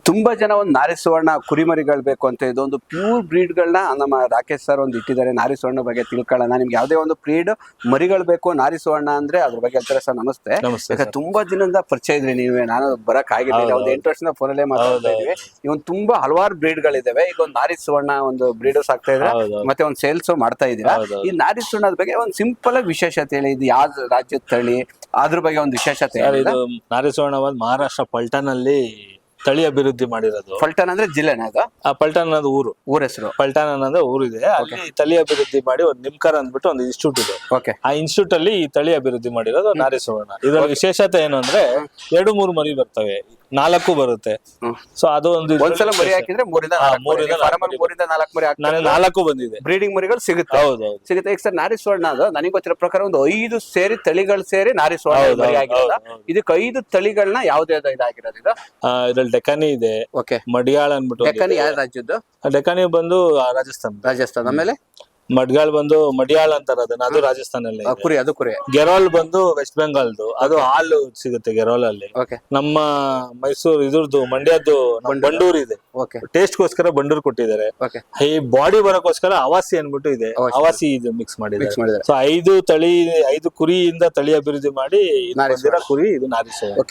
ತುಂಬಾ ಜನ ಒಂದು ನಾರಿ ಸುವರ್ಣ ಕುರಿಮರಿಗಳು ಬೇಕು ಅಂತ ಇದೊಂದು ಪ್ಯೂರ್ ಬ್ರೀಡ್ಗಳನ್ನ ನಮ್ಮ ರಾಕೇಶ್ ಸರ್ ಒಂದು ಇಟ್ಟಿದ್ದಾರೆ. ನಾರಿ ಸುವರ್ಣ ಬಗ್ಗೆ ತಿಳ್ಕೊಳ್ಳೋಣ. ನಿಮ್ಗೆ ಯಾವುದೇ ಒಂದು ಬ್ರೀಡ್ ಮರಿಗಳು ಬೇಕು ನಾರಿ ಸುವರ್ಣ ಅಂದ್ರೆ ಅದ್ರ ಬಗ್ಗೆ ಹೇಳ್ತಾರೆ. ಸರ್ ನಮಸ್ತೆ. ಯಾಕಂದ್ರೆ ತುಂಬಾ ದಿನದಿಂದ ಪರಿಚಯ ಇದ್ರಿ ನೀವೇ, ನಾನು ಬರಕ್ ಆಗಿರ್ಲಿಲ್ಲ. ಒಂದು 8 ವರ್ಷದಿಂದ ಫೋನಲ್ಲೇ ಮಾತಾಡ್ತಾ ಇದ್ವಿ. ಇವನ್ ತುಂಬಾ ಹಲವಾರು ಬ್ರೀಡ್ಗಳಿದಾವೆ. ಈಗ ಒಂದು ನಾರಿ ಸುವರ್ಣ ಒಂದು ಬ್ರೀಡರ್ಸ್ ಆಗ್ತಾ ಇದ್ರೆ, ಮತ್ತೆ ಒಂದು ಸೇಲ್ಸ್ ಮಾಡ್ತಾ ಇದೀರಾ. ಈ ನಾರಿ ಸುವರ್ಣದ ಬಗ್ಗೆ ಒಂದು ಸಿಂಪಲ್ ಆಗಿ ವಿಶೇಷತೆ ಹೇಳಿ. ಇದು ಯಾವ ರಾಜ್ಯದ ತಳಿ, ಅದ್ರ ಬಗ್ಗೆ ಒಂದು ವಿಶೇಷತೆ ಹೇಳಿ. ನಾರಿ ಸುವರ್ಣ ಮಹಾರಾಷ್ಟ್ರ ಪಲ್ಟನ್ ಅಲ್ಲಿ ತಳಿ ಅಭಿವೃದ್ಧಿ ಮಾಡಿರೋದು. ಪಲ್ಟನ್ ಅಂದ್ರೆ ಜಿಲ್ಲೆನ ಅದು? ಪಲ್ಟನ್ ಅನ್ನೋದು ಊರ ಹೆಸರು. ಪಲ್ಟನ್ ಅನ್ನೋದು ಊರಿದೆ. ಅಲ್ಲಿ ತಳಿ ಅಭಿವೃದ್ಧಿ ಮಾಡಿ ಒಂದು ನಿಮ್ಕರ್ ಅಂದ್ಬಿಟ್ಟು ಒಂದು ಇನ್ಸ್ಟಿಟ್ಯೂಟ್ ಇದೆ. ಆ ಇನ್ಸ್ಟಿಟ್ಯೂಟ್ ಅಲ್ಲಿ ಈ ತಳಿ ಅಭಿವೃದ್ಧಿ ಮಾಡಿರೋದು ನಾರಿ ಸುವರ್ಣ. ಇದರ ವಿಶೇಷತೆ ಏನು ಅಂದ್ರೆ 2-3 ಮರಿ ಬರ್ತವೆ, 4 ಬರುತ್ತೆ. ಸೊ ಅದು ಒಂದು ಒಂದ್ಸಲ ಮರಿ ಹಾಕಿದ್ರೆ 3-4 ಮರಿ 4 ಬಂದಿದೆ. ಬ್ರೀಡಿಂಗ್ ಮರಿಗಳು ಸಿಗುತ್ತೆ. ಹೌದು ಸಿಗುತ್ತೆ. ಈಗ ಸರ್ ನಾರಿ ಸುವರ್ಣ ಅದು ನನಗೆ ಗೊತ್ತಿರೋ ಪ್ರಕಾರ ಒಂದು 5 ಸೇರಿ ತಳಿಗಳು ಸೇರಿ ನಾರಿ ಸುವರ್ಣ ಮರಿ ಆಗಿರೋದು. ಇದಕ್ಕೆ 5 ತಳಿಗಳನ್ನ ಯಾವ್ದು ಇದಾಗಿರೋದು ಇದು? ಇದ್ರಲ್ಲಿ ಡೆಕಾನಿ ಇದೆ, ಮಡಿಯಾಳ ಅನ್ಬಿಟ್ಟು. ಡೆಕಾನಿ ಯಾವ ರಾಜ್ಯದ್ದು? ಡೆಕಾನಿ ಬಂದು ರಾಜಸ್ಥಾನ. ಆಮೇಲೆ ಮಡ್ಗಾಳ್ ಬಂದು ಮಡಿಯಾಳ್ ಅಂತಾರ ಅದನ್ನ, ಅದು ರಾಜಸ್ಥಾನಲ್ಲಿ. ಕುರಿ ಅದು ಕುರಿ. ಗೆರೋಲ್ ಬಂದು ವೆಸ್ಟ್ ಬೆಂಗಾಲ್ದು. ಅದು ಹಾಲು ಸಿಗುತ್ತೆ ಗೆರೋಲ್ ಅಲ್ಲಿ. ನಮ್ಮ ಮೈಸೂರು ಇದ್ರದ್ದು ಮಂಡ್ಯದ್ದು ಬಂಡೂರ್ ಇದೆ. ಟೇಸ್ಟ್ ಗೋಸ್ಕರ ಬಂಡೂರ್ ಕೊಟ್ಟಿದ್ದಾರೆ. ಈ ಬಾಡಿ ಬರೋಕೋಸ್ಕರ ಅವಾಸಿ ಅನ್ಬಿಟ್ಟು ಇದೆ, ಅವಾಸಿ ಇದು ಮಿಕ್ಸ್ ಮಾಡಿದ್ದಾರೆ. ಸೊ 5 ಕುರಿಯಿಂದ ತಳಿ ಅಭಿವೃದ್ಧಿ ಮಾಡಿ ಕುರಿ ಇದು ನಾರಿ ಸುವರ್ಣ.